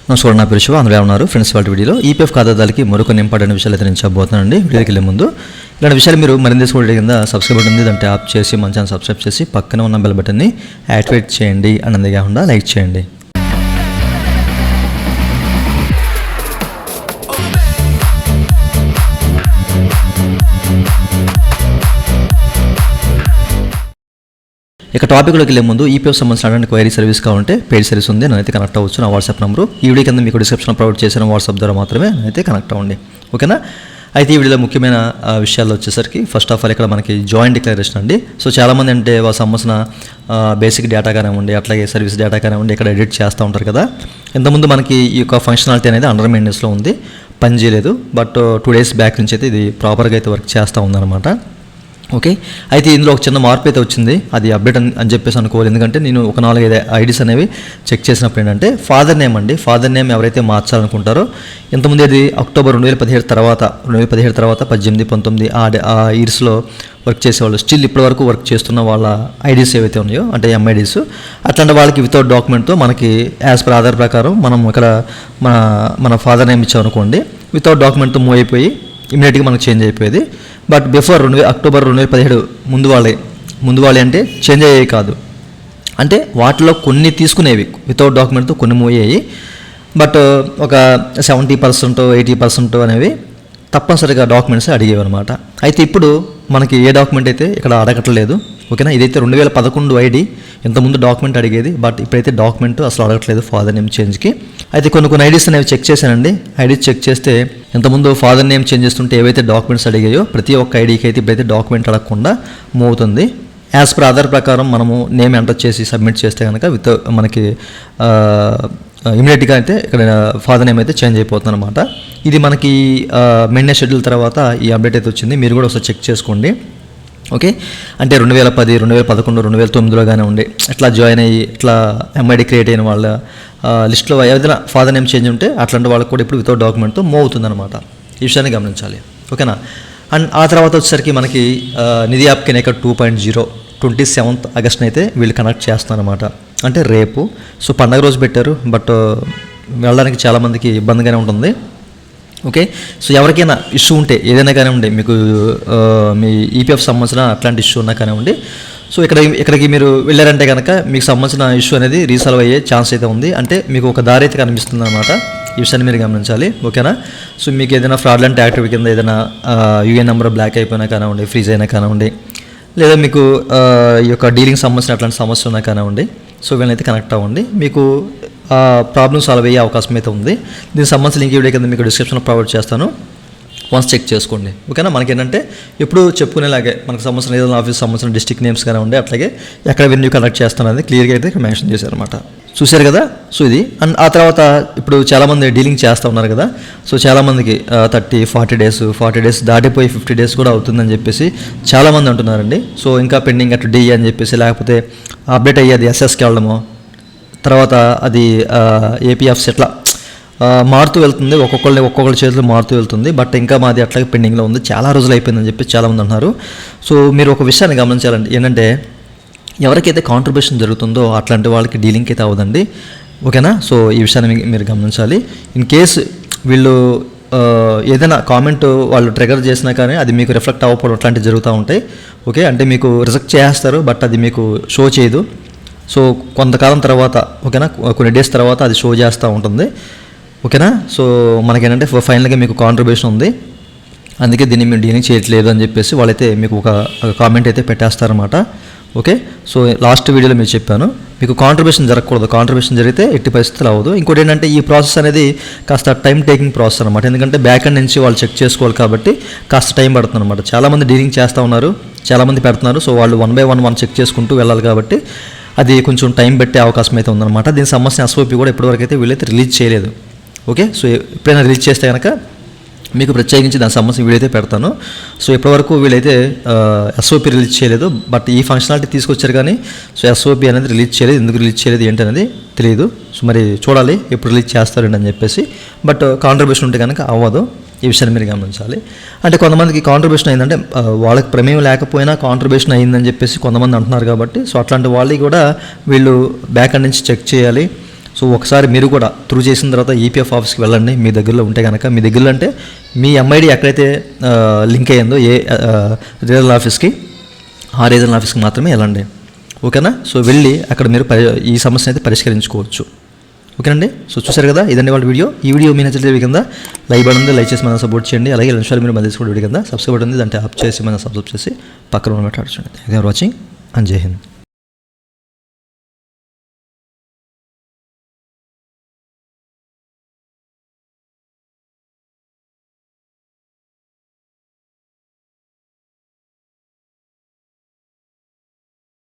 నమస్కారం, నా పేరు శివ. అందులో ఉన్నారు ఫ్రెండ్స్. వాళ్ళ వీడియోలో ఈపీఎఫ్ ఖాతాదారులకి మరికొన్ని ఇంపార్టెంట్ విషయాలు అయితే నేను చెప్పబోతున్నానండి. వీడియోకి వెళ్ళే ముందు ఇలాంటి విషయాలు మీరు మరింత తెలుసుకోవడం కింద సబ్స్క్రైబ్ బటన్ ఉంది, దాన్ని ట్యాప్ చేసి మన ఛానల్ సబ్స్క్రైబ్ చేసి పక్కన ఉన్న బెల్ బటన్ని యాక్టివేట్ చేయండి. అన్నది కాకుండా లైక్ చేయండి. ఇక టాపిక్లోకి వెళ్ళే ముందు ఈపీఎఫ్ సంబంధించిన క్వైరీ సర్వీస్ కావాలంటే పెయిడ్ సర్వీస్ ఉంది, నేనైతే కనెక్ట్ అవ్వచ్చు. నా వాట్సాప్ నెంబరు ఈ వీడియో కింద మీకు డిస్క్రిప్షన్ ప్రొవైడ్ చేసిన వాట్సాప్ ద్వారా మాత్రమే నేనైతే కనెక్ట్ అవ్వండి, ఓకేనా. అయితే ఈ వీడియోలో ముఖ్యమైన విషయాలు వచ్చేసరికి ఫస్ట్ ఆఫ్ ఆల్ ఇక్కడ మనకి జాయింట్ డిక్లరేషన్ అండి. సో చాలామంది అంటే వాళ్ళ సంబంధించిన బేసిక్ డేటా కానివ్వండి, అట్లాగే సర్వీస్ డేటా కానివ్వండి ఇక్కడ ఎడిట్ చేస్తూ ఉంటారు కదా. ఇంతకుముందు మనకి ఈ యొక్క ఫంక్షనాలిటీ అనేది అండర్ మెయింటెనెన్స్లో ఉంది, పని చేయలేదు. బట్ 2 days బ్యాక్ నుంచి అయితే ఇది ప్రాపర్గా అయితే వర్క్ చేస్తూ ఉందన్నమాట, ఓకే. అయితే ఇందులో ఒక చిన్న మార్పు అయితే వచ్చింది, అది అప్డేట్ అని చెప్పేసి అనుకోవాలి. ఎందుకంటే నేను ఒక 4-5 ఐడీస్ అనేవి చెక్ చేసినప్పుడు ఏంటంటే ఫాదర్ నేమ్ అండి, ఫాదర్ నేమ్ ఎవరైతే మార్చాలనుకుంటారో ఇంతకుముందు అది అక్టోబర్ 2017 తర్వాత 18, 19 ఆ ఇయర్స్లో వర్క్ చేసేవాళ్ళు స్టిల్ ఇప్పటి వరకు వర్క్ చేస్తున్న వాళ్ళ ఐడీస్ ఏవైతే ఉన్నాయో అంటే ఎంఐడీస్, అట్లాంటి వాళ్ళకి వితౌట్ డాక్యుమెంట్తో మనకి యాజ్ పర్ ఆధార్ ప్రకారం మనం ఇక్కడ మన ఫాదర్ నేమ్ ఇచ్చామనుకోండి, వితౌట్ డాక్యుమెంట్తో మూవ్ అయిపోయి ఇమీడియట్గా మనకు చేంజ్ అయిపోయేది. బట్ బిఫోర్ అక్టోబర్ 2017 ముందు వాళ్ళే అంటే చేంజ్ అయ్యేవి కాదు, అంటే వాటిలో కొన్ని తీసుకునేవి వితౌట్ డాక్యుమెంట్తో, కొన్ని మూవ్ అయ్యాయి. బట్ ఒక 70%, 80% అనేవి తప్పనిసరిగా డాక్యుమెంట్స్ అడిగేవి అనమాట. అయితే ఇప్పుడు మనకి ఏ డాక్యుమెంట్ అయితే ఇక్కడ అడగట్లేదు, ఓకేనా. ఇదైతే 2011 ఐడి, ఇంతకుముందు డాక్యుమెంట్ అడిగేది, బట్ ఇప్పుడైతే డాక్యుమెంట్ అసలు అడగట్లేదు ఫాదర్ నేమ్ చేంజ్కి. అయితే కొన్ని ఐడీస్ అనేవి చెక్ చేశానండి. ఐడీస్ చెక్ చేస్తే ఇంతకుముందు ఫాదర్ నేమ్ చేంజ్ చేస్తుంటే ఏవైతే డాక్యుమెంట్స్ అడిగాయో ప్రతి ఒక్క ఐడీకి అయితే ఇప్పుడైతే డాక్యుమెంట్ అడగకుండా మూవ్ అవుతుంది. యాజ్ పర్ ఆధార్ ప్రకారం మనము నేమ్ ఎంటర్ చేసి సబ్మిట్ చేస్తే కనుక మనకి ఇమీడియట్గా అయితే ఇక్కడ ఫాదర్ నేమ్ అయితే చేంజ్ అయిపోతుంది అనమాట. ఇది మనకి మెయింటెనెన్స్ షెడ్యూల్ తర్వాత ఈ అప్డేట్ అయితే వచ్చింది, మీరు కూడా ఒకసారి చెక్ చేసుకోండి, ఓకే. అంటే 2010, 2011, 2009లో కానీ ఉండి ఇట్లా జాయిన్ అయ్యి ఇట్లా ఎంఐడి క్రియేట్ అయిన వాళ్ళ లిస్ట్లో ఏదైనా ఫాదర్ నేమ్ చేంజ్ ఉంటే అట్లాంటి వాళ్ళకి కూడా ఇప్పుడు వితౌట్ డాక్యుమెంట్తో మూవ్ అవుతుందన్నమాట. ఈ విషయాన్ని గమనించాలి, ఓకేనా. అండ్ ఆ తర్వాత వచ్చేసరికి మనకి నిధి యాప్ కెనేక 2.0 27th ఆగస్ట్ని అయితే వీళ్ళు కనెక్ట్ చేస్తున్నారన్నమాట, అంటే రేపు. సో పండగ రోజు పెట్టారు, బట్ వెళ్ళడానికి చాలామందికి ఇబ్బందిగానే ఉంటుంది, ఓకే. సో ఎవరికైనా ఇష్యూ ఉంటే ఏదైనా కానివ్వండి, మీకు మీ ఈపీఎఫ్ సంబంధించిన అట్లాంటి ఇష్యూ ఉన్నా కానివ్వండి, సో ఇక్కడికి మీరు వెళ్ళారంటే కనుక మీకు సంబంధించిన ఇష్యూ అనేది రీసాల్వ్ అయ్యే ఛాన్స్ అయితే ఉంది, అంటే మీకు ఒక దారి అయితే కనిపిస్తుంది అనమాట. ఈ విషయాన్ని మీరు గమనించాలి, ఓకేనా. సో మీకు ఏదైనా ఫ్రాడ్లెంట్ యాక్టివిటీ కింద ఏదైనా యూఏఎన్ నెంబర్ బ్లాక్ అయిపోయినా కానివ్వండి, ఫ్రీజ్ అయినా కానివ్వండి, లేదా మీకు ఈ యొక్క డీలింగ్ సంబంధించిన అట్లాంటి సమస్య ఉన్నా కానివ్వండి, సో వీళ్ళనైతే కనెక్ట్ అవ్వండి, మీకు ప్రాబ్లమ్ సాల్వ్ అయ్యే అవకాశం అయితే ఉంది. దీనికి సంబంధించిన లింక్ వీడియో కింద మీకు డిస్క్రిప్షన్లో ప్రొవైడ్ చేస్తాను, వన్స్ చెక్ చేసుకోండి, ఓకేనా. మనకి ఏంటంటే ఎప్పుడు చెప్పుకునేలాగే మనకు సంబంధించిన ఏదైనా ఆఫీస్ సంబంధించిన డిస్ట్రిక్ట్ నేమ్స్ కానీ ఉండే, అట్లాగే ఎక్కడ వెన్యూ కనెక్ట్ చేస్తానని క్లియర్గా అయితే ఇక్కడ మెన్షన్ చేశారనమాట. చూశారు కదా. సో ఇది అండ్ ఆ తర్వాత ఇప్పుడు చాలామంది డీలింగ్ చేస్తూ ఉన్నారు కదా. సో చాలామందికి 30-40 days దాటిపోయి 50 days కూడా అవుతుందని చెప్పేసి చాలామంది అంటున్నారండి. సో ఇంకా పెండింగ్ అటు డి అని చెప్పేసి, లేకపోతే అప్డేట్ అయ్యేది ఎస్ఎస్కి వెళ్ళడము, తర్వాత అది ఏపీఎఫ్స్ ఎట్లా మారుతూ వెళ్తుంది, ఒక్కొక్కళ్ళ చేతులు మారుతూ వెళ్తుంది. బట్ ఇంకా మాది అట్లాగే పెండింగ్లో ఉంది, చాలా రోజులు అయిపోయిందని చెప్పి చాలామంది అంటున్నారు. సో మీరు ఒక విషయాన్ని గమనించాలండి, ఏంటంటే ఎవరికైతే కాంట్రిబ్యూషన్ జరుగుతుందో అట్లాంటి వాళ్ళకి డీలింగ్ అయితే అవ్వదండి, ఓకేనా. సో ఈ విషయాన్ని మీరు గమనించాలి. ఇన్ కేసు వీళ్ళు ఏదైనా కామెంట్ వాళ్ళు ట్రిగర్ చేసినా కానీ అది మీకు రిఫ్లెక్ట్ అవ్వకపోవడం అట్లాంటివి జరుగుతూ ఉంటాయి, ఓకే. అంటే మీకు రిజెక్ట్ చేస్తారు, బట్ అది మీకు షో చేయదు. సో కొంతకాలం తర్వాత, ఓకేనా, కొన్ని డేస్ తర్వాత అది షో చేస్తూ ఉంటుంది, ఓకేనా. సో మనకేంటంటే ఫైనల్గా మీకు కాంట్రిబ్యూషన్ ఉంది, అందుకే దీన్ని మేము డీలింగ్ చేయట్లేదు అని చెప్పేసి వాళ్ళైతే మీకు ఒక కామెంట్ అయితే పెట్టేస్తారన్నమాట, ఓకే. సో లాస్ట్ వీడియోలో మీరు చెప్పాను, మీకు కాంట్రిబ్యూషన్ జరగకూడదు, కాంట్రిబ్యూషన్ జరిగితే ఎట్టి పరిస్థితులు అవ్వదు. ఇంకోటి ఏంటంటే ఈ ప్రాసెస్ అనేది కాస్త టైం టేకింగ్ ప్రాసెస్ అనమాట, ఎందుకంటే బ్యాక్ ఎండ్ నుంచి వాళ్ళు చెక్ చేసుకోవాలి కాబట్టి కాస్త టైం పడుతుంది అనమాట. చాలామంది డీలింగ్ చేస్తూ ఉన్నారు, చాలామంది పెడుతున్నారు, సో వాళ్ళు 1 by 1 చెక్ చేసుకుంటూ వెళ్ళాలి కాబట్టి అది కొంచెం టైం పెట్టే అవకాశం అయితే ఉందన్నమాట. దీనికి సంబంధించిన ఎస్ఓపి కూడా ఇప్పటివరకు అయితే వీళ్ళైతే రిలీజ్ చేయలేదు, ఓకే. సో ఎప్పుడైనా రిలీజ్ చేస్తే కనుక మీకు ప్రత్యేకించి దాని సంబంధించిన వీడియో అయితే పెడతాను. సో ఇప్పటివరకు వీళ్ళైతే ఎస్ఓపి రిలీజ్ చేయలేదు, బట్ ఈ ఫంక్షనాలిటీ తీసుకొచ్చారు కానీ సో ఎస్ఓపి అనేది రిలీజ్ చేయలేదు. ఎందుకు రిలీజ్ చేయలేదు ఏంటి అనేది తెలియదు. సో మరి చూడాలి ఎప్పుడు రిలీజ్ చేస్తారండి అని చెప్పేసి. బట్ కాంట్రిబ్యూషన్ ఉంటే కనుక అవ్వదు, ఈ విషయాన్ని మీరు గమనించాలి. అంటే కొంతమందికి కాంట్రిబ్యూషన్ అయిందంటే వాళ్ళకి ప్రమేయం లేకపోయినా కాంట్రిబ్యూషన్ అయిందని చెప్పేసి కొంతమంది అంటున్నారు కాబట్టి సో అట్లాంటి వాళ్ళకి కూడా వీళ్ళు బ్యాక్ ఎండ్ నుంచి చెక్ చేయాలి. సో ఒకసారి మీరు కూడా త్రూ చేసిన తర్వాత ఈపీఎఫ్ ఆఫీస్కి వెళ్ళండి మీ దగ్గరలో ఉంటే కనుక. మీ దగ్గరలో అంటే మీ ఎంఐడి ఎక్కడైతే లింక్ అయ్యిందో ఏ రీజనల్ ఆఫీస్కి, ఆ రీజనల్ ఆఫీస్కి మాత్రమే వెళ్ళండి. ఓకేనా? సో వెళ్ళి అక్కడ మీరు ఈ సమస్యను అయితే పరిష్కరించుకోవచ్చు. ఓకేనండి? సో చూసారు కదా, ఇదండి వాళ్ళ వీడియో. ఈ వీడియో మీ నచ్చితే కింద లైక్ బటన్ ఉంది, లైక్ చేసి మనం సపోర్ట్ చేయండి. అలాగే నిమిషాలు మీరు మళ్ళీ తీసుకోండి వీడియో కింద సబ్స్క్రైబ్ ఉంది, దాంట్లో ఆప్ చేసి మనం సబ్స్క్రైబ్ చేసి పక్కన మాట్లాడుకోండి. Thank you for watching and జై హింద్.